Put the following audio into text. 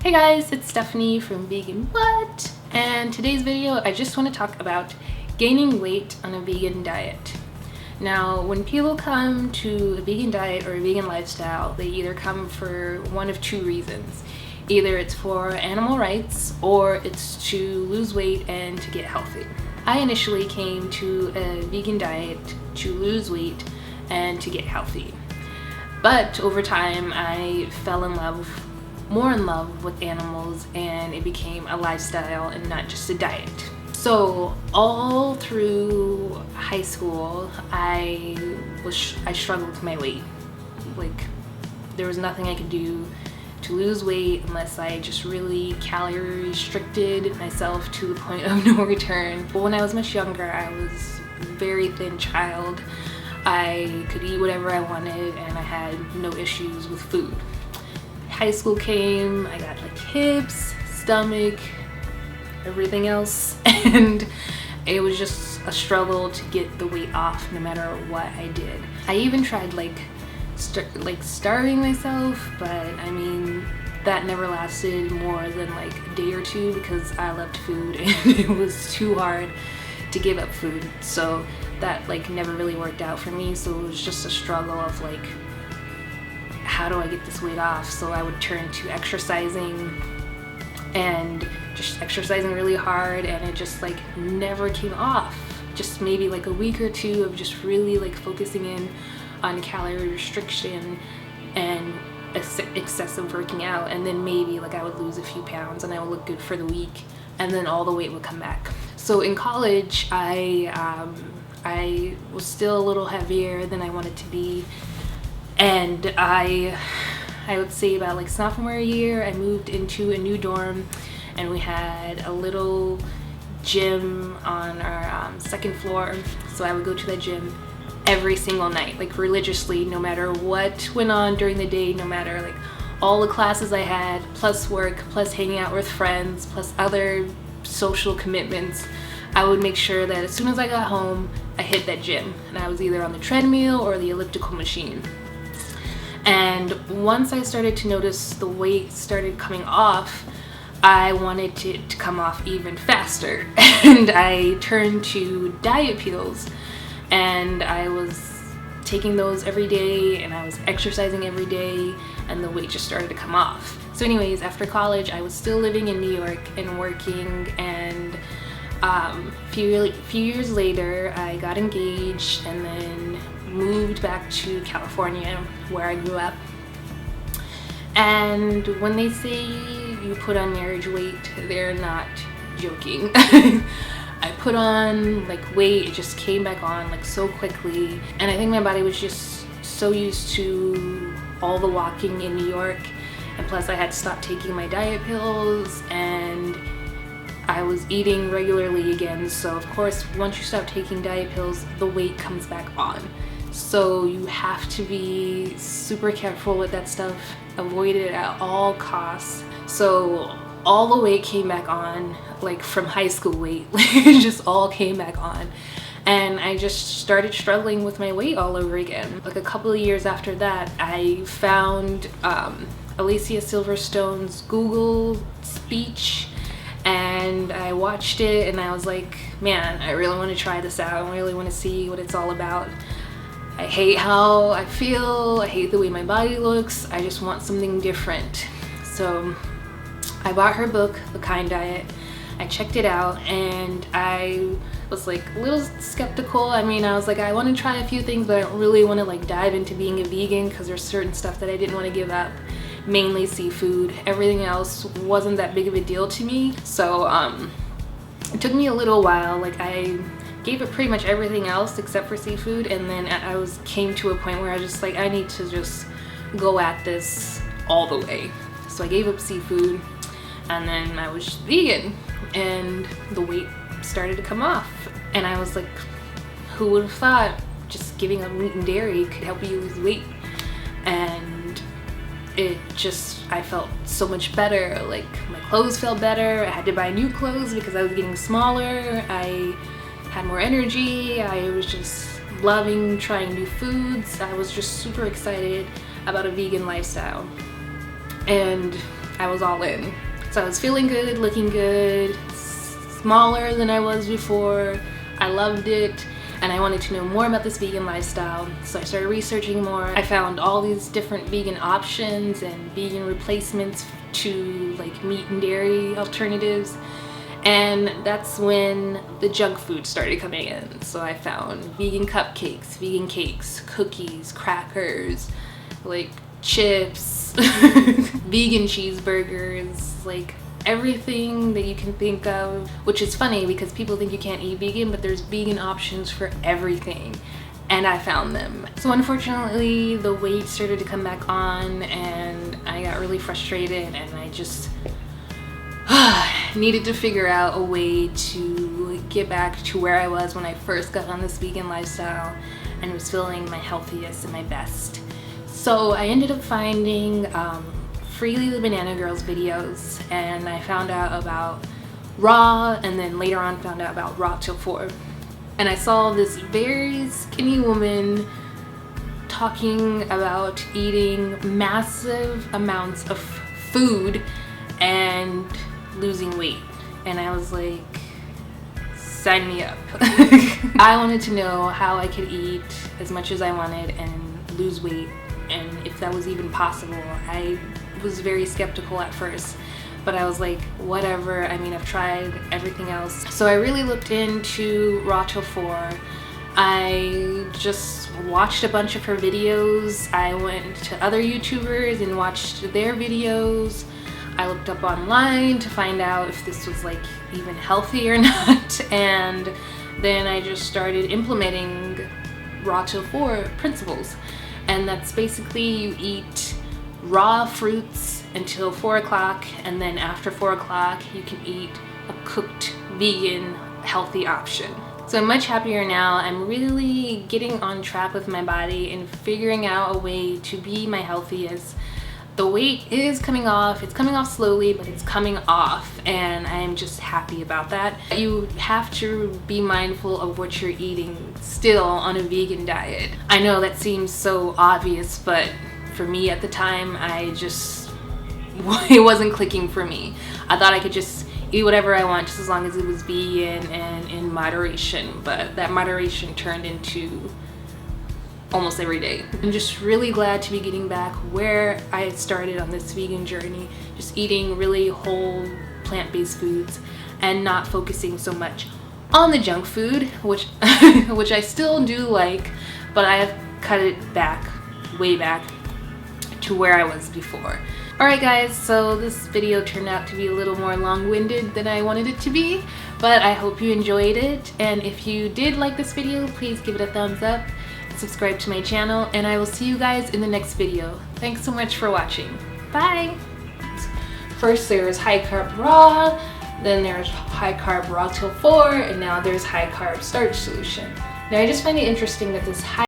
Hey guys, it's Stephanie from Vegan What? And today's video, I just want to talk about gaining weight on a vegan diet. Now, when people come to a vegan diet or a vegan lifestyle, they either come for one of two reasons. Either it's for animal rights or it's to lose weight and to get healthy. I initially came to a vegan diet to lose weight and to get healthy. But over time, I fell more in love with animals, and it became a lifestyle and not just a diet. So all through high school, I struggled with my weight. Like, there was nothing I could do to lose weight unless I just really calorie restricted myself to the point of no return. But when I was much younger, I was a very thin child. I could eat whatever I wanted and I had no issues with food. High school came, I got like hips, stomach, everything else, and it was just a struggle to get the weight off no matter what I did. I even tried starving myself, but I mean that never lasted more than like a day or two because I loved food and it was too hard to give up food. So that like never really worked out for me. So it was just a struggle of like, how do I get this weight off? So I would turn to exercising and just exercising really hard, and it just like never came off. Just maybe like a week or two of just really like focusing in on calorie restriction and excessive working out, and then maybe like I would lose a few pounds and I would look good for the week, and then all the weight would come back. So in college, I was still a little heavier than I wanted to be. And I would say about like sophomore year, I moved into a new dorm, and we had a little gym on our second floor. So I would go to that gym every single night, like religiously, no matter what went on during the day, no matter like all the classes I had, plus work, plus hanging out with friends, plus other social commitments. I would make sure that as soon as I got home, I hit that gym, and I was either on the treadmill or the elliptical machine. And once I started to notice the weight started coming off, I wanted it to come off even faster. And I turned to diet pills, and I was taking those every day, and I was exercising every day, and the weight just started to come off. So anyways, after college, I was still living in New York and working, and a few years later, I got engaged and then moved back to California where I grew up. And when they say you put on marriage weight, they're not joking. I put on like weight, it just came back on like so quickly, and I think my body was just so used to all the walking in New York, and plus I had to stop taking my diet pills, and I was eating regularly again. So of course, once you stop taking diet pills, the weight comes back on. So you have to be super careful with that stuff, avoid it at all costs. So all the weight came back on, like from high school weight, it just all came back on. And I just started struggling with my weight all over again. Like a couple of years after that, I found Alicia Silverstone's Google speech, and I watched it, and I was like, man, I really want to try this out. I really want to see what it's all about. I hate how I feel, I hate the way my body looks, I just want something different. So I bought her book, The Kind Diet. I checked it out, and I was like a little skeptical. I mean, I was like, I want to try a few things, but I don't really want to like dive into being a vegan because there's certain stuff that I didn't want to give up, mainly seafood. Everything else wasn't that big of a deal to me. So it took me a little while. Like, I gave up pretty much everything else except for seafood, and then I came to a point where I was just like, I need to just go at this all the way. So I gave up seafood, and then I was vegan, and the weight started to come off. And I was like, who would have thought just giving up meat and dairy could help you lose weight? And I felt so much better. Like, my clothes felt better. I had to buy new clothes because I was getting smaller. I had more energy. I was just loving trying new foods. I was just super excited about a vegan lifestyle. And I was all in. So I was feeling good, looking good, smaller than I was before. I loved it, and I wanted to know more about this vegan lifestyle, so I started researching more. I found all these different vegan options and vegan replacements to like meat and dairy alternatives, and that's when the junk food started coming in. So I found vegan cupcakes, vegan cakes, cookies, crackers, like chips, vegan cheeseburgers, like everything that you can think of, which is funny because people think you can't eat vegan, but there's vegan options for everything, and I found them. So unfortunately the weight started to come back on, and I got really frustrated, and I just needed to figure out a way to get back to where I was when I first got on this vegan lifestyle and was feeling my healthiest and my best. So I ended up finding Freely the Banana Girls videos, and I found out about raw, and then later on found out about raw till 4. And I saw this very skinny woman talking about eating massive amounts of food and losing weight, and I was like, sign me up. I wanted to know how I could eat as much as I wanted and lose weight, and if that was even possible. I was very skeptical at first, but I was like, whatever. I mean, I've tried everything else. So I really looked into raw till 4. I just watched a bunch of her videos. I went to other YouTubers and watched their videos. I looked up online to find out if this was like even healthy or not, and then I just started implementing raw till 4 principles, and that's basically you eat raw fruits until 4 o'clock, and then after 4 o'clock you can eat a cooked vegan healthy option. So I'm much happier now. I'm really getting on track with my body and figuring out a way to be my healthiest. The weight is coming off. It's coming off slowly, but it's coming off, and I'm just happy about that. You have to be mindful of what you're eating still on a vegan diet. I know that seems so obvious, but for me at the time, it wasn't clicking for me. I thought I could just eat whatever I want just as long as it was vegan and in moderation, but that moderation turned into almost every day. I'm just really glad to be getting back where I had started on this vegan journey, just eating really whole plant-based foods and not focusing so much on the junk food, which I still do like, but I have cut it back, way back to where I was before. Alright guys, so this video turned out to be a little more long-winded than I wanted it to be, but I hope you enjoyed it, and if you did like this video, please give it a thumbs up, subscribe to my channel, and I will see you guys in the next video. Thanks so much for watching. Bye! First there's high carb raw, then there's high carb raw till 4, and now there's high carb starch solution. Now I just find it interesting that this high